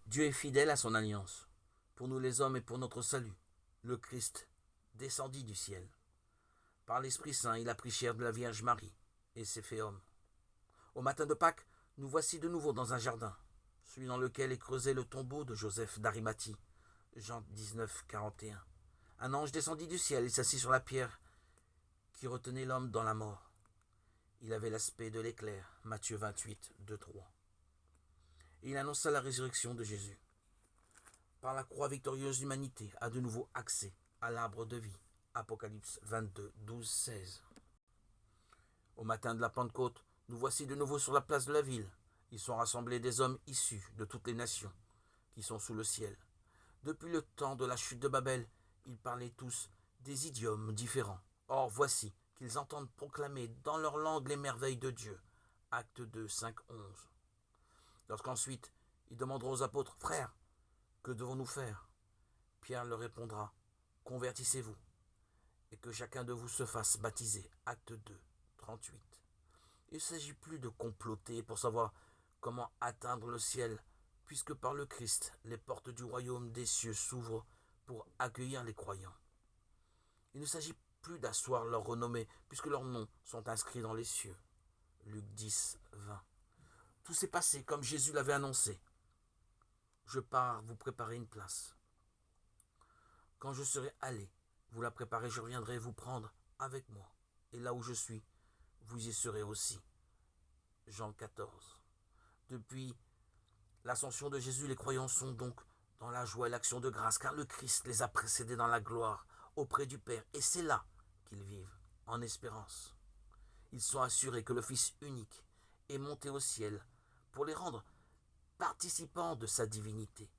Dieu est fidèle à son alliance, pour nous les hommes et pour notre salut. Le Christ descendit du ciel. Par l'Esprit Saint, il a pris chair de la Vierge Marie et s'est fait homme. Au matin de Pâques, nous voici de nouveau dans un jardin, celui dans lequel est creusé le tombeau de Joseph d'Arimathie. Jean 19, 41. Un ange descendit du ciel et s'assit sur la pierre qui retenait l'homme dans la mort. Il avait l'aspect de l'éclair. Matthieu 28, 2, 3. Et il annonça la résurrection de Jésus. Par la croix victorieuse, l'humanité a de nouveau accès à l'arbre de vie. Apocalypse 22, 12, 16. Au matin de la Pentecôte, nous voici de nouveau sur la place de la ville. Ils sont rassemblés des hommes issus de toutes les nations qui sont sous le ciel. Depuis le temps de la chute de Babel, ils parlaient tous des idiomes différents. Or, voici qu'ils entendent proclamer dans leur langue les merveilles de Dieu. Acte 2, 5, 11. Lorsqu'ensuite, ils demanderont aux apôtres, « Frères, que devons-nous faire ?» Pierre leur répondra, « Convertissez-vous, et que chacun de vous se fasse baptiser. » Acte 2, 38. Il ne s'agit plus de comploter pour savoir comment atteindre le ciel, puisque par le Christ, les portes du royaume des cieux s'ouvrent pour accueillir les croyants. Il ne s'agit plus d'asseoir leur renommée, puisque leurs noms sont inscrits dans les cieux. Luc 10, 20. Tout s'est passé comme Jésus l'avait annoncé. Je pars vous préparer une place. Quand je serai allé vous la préparer, je reviendrai vous prendre avec moi. Et là où je suis, vous y serez aussi. Jean 14. Depuis l'ascension de Jésus, les croyants sont donc dans la joie et l'action de grâce, car le Christ les a précédés dans la gloire auprès du Père. Et c'est là qu'ils vivent, en espérance. Ils sont assurés que le Fils unique est monté au ciel pour les rendre participants de sa divinité.